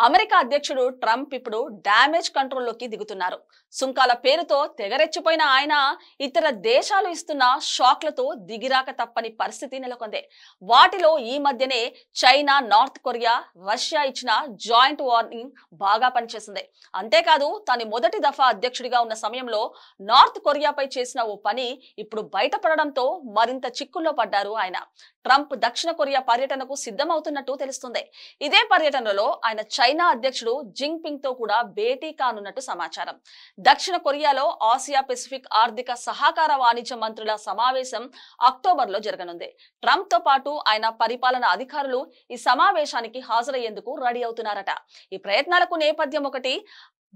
America అధ్యక్షుడు Trump ఇప్పుడు damage కంట్రోల్లోకి దిగుతున్నారు. సుంకాల పేరుతో తెగరెచ్చిపోయిన ఆయన ఇతర దేశాలు ఇస్తున్న షాక్లతో దిగిరాక తప్పని పరిస్థితి నెలకొంది. వాటిలో ఈ మధ్యనే చైనా, నార్త్ కొరియా, రష్యా ఇచ్చిన జాయింట్ వార్నింగ్ బాగా పనిచేసింది. అంతేకాదు తన మొదటి దఫా అధ్యక్షుడిగా ఉన్న సమయంలో నార్త్ కొరియాపై చేసిన ఓ పని ఇప్పుడు బయటపడడంతో మరింత చిక్కుల్లో పడ్డారు ఆయన. ట్రంప్ దక్షిణ కొరియా పర్యటనకు సిద్ధమవుతున్నట్టు తెలుస్తుంది. ఇదే పర్యటనలో ఆయన చైనా అధ్యక్షుడు జింగ్పింగ్ తో కూడా భేటీ కానున్నట్టు సమాచారం. దక్షిణ కొరియాలో ఆసియా పెసిఫిక్ ఆర్థిక సహకార వాణిజ్య మంత్రుల సమావేశం అక్టోబర్లో జరగనుంది. ట్రంప్ తో పాటు ఆయన పరిపాలన అధికారులు ఈ సమావేశానికి హాజరయ్యేందుకు రెడీ అవుతున్నారట. ఈ ప్రయత్నాలకు నేపథ్యం ఒకటి,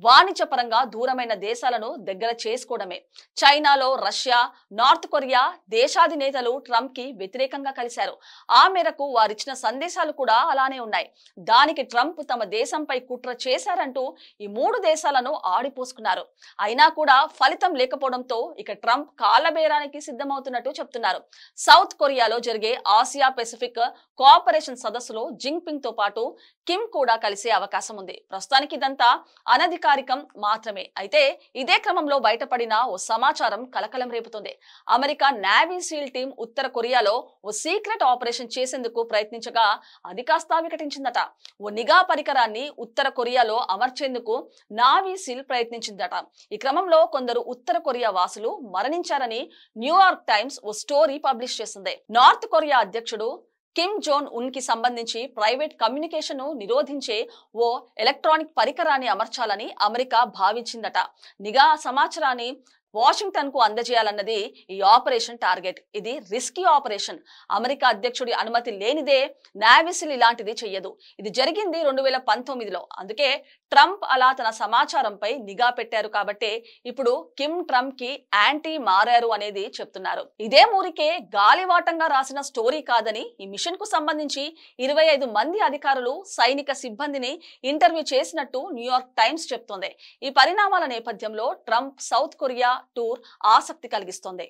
వాణిజ్యపరంగా దూరమైన దేశాలను దగ్గర చేసుకోవడమే. చైనాలో రష్యా, నార్త్ కొరియా దేశాధినేతలు ట్రంప్ కి వ్యతిరేకంగా కలిశారు. ఆ మేరకు వారిచ్చిన సందేశాలు కూడా అలానే ఉన్నాయి. దానికి ట్రంప్ తమ దేశంపై కుట్ర చేశారంటూ ఈ మూడు దేశాలను ఆడిపోసుకున్నారు. అయినా కూడా ఫలితం లేకపోవడంతో ఇక ట్రంప్ కాళ్లబేరానికి సిద్ధమవుతున్నట్టు చెప్తున్నారు. సౌత్ కొరియాలో జరిగే ఆసియా పెసిఫిక్ కోఆపరేషన్ సదస్సులో జింగ్పింగ్ తో పాటు కిమ్ కూడా కలిసే అవకాశం ఉంది. ప్రస్తుతానికి ఇదంతా అనధికారికం మాత్రమే. అయితే ఇదే క్రమంలో బయటపడిన ఓ సమాచారం కలకలం రేపుతుంది. అమెరికా నేవీ సీల్ టీం ఉత్తర కొరియాలో ఓ సీక్రెట్ ఆపరేషన్ చేసేందుకు ప్రయత్నించగా అది కాస్త వికటించిందట. ఓ నిఘా పరికరాన్ని ఉత్తర కొరియాలో అమర్చేందుకు నావీ సీల్ ప్రయత్నించిందట. ఈ క్రమంలో కొందరు ఉత్తర కొరియా వాసులు మరణించారని న్యూయార్క్ టైమ్స్ ఓ స్టోరీ పబ్లిష్ చేసింది. నార్త్ కొరియా అధ్యక్షుడు కిమ్ జోన్ ఉన్ కి సంబంధించి ప్రైవేట్ కమ్యూనికేషన్ ను నిరోధించే ఓ ఎలక్ట్రానిక్ పరికరాన్ని అమర్చాలని అమెరికా భావించిందట. నిఘా సమాచారాన్ని వాషింగ్టన్ కు అందజేయాలన్నది ఈ ఆపరేషన్ టార్గెట్. ఇది రిస్కీ ఆపరేషన్. అమెరికా అధ్యక్షుడి అనుమతి లేనిదే నావీసిల్ ఇలాంటిది చెయ్యదు. ఇది జరిగింది 2019లో. అందుకే ట్రంప్ అలా తన సమాచారంపై నిఘా పెట్టారు కాబట్టి ఇప్పుడు కిమ్ ట్రంప్ కి యాంటీ మారారు అనేది చెప్తున్నారు. ఇదే ఊరికే గాలివాటంగా రాసిన స్టోరీ కాదని ఈ మిషన్ కు సంబంధించి 25 మంది అధికారులు, సైనిక సిబ్బందిని ఇంటర్వ్యూ చేసినట్టు న్యూయార్క్ టైమ్స్ చెప్తోంది. ఈ పరిణామాల నేపథ్యంలో ట్రంప్ సౌత్ కొరియా టూర్ ఆసక్తి కలిగిస్తోంది.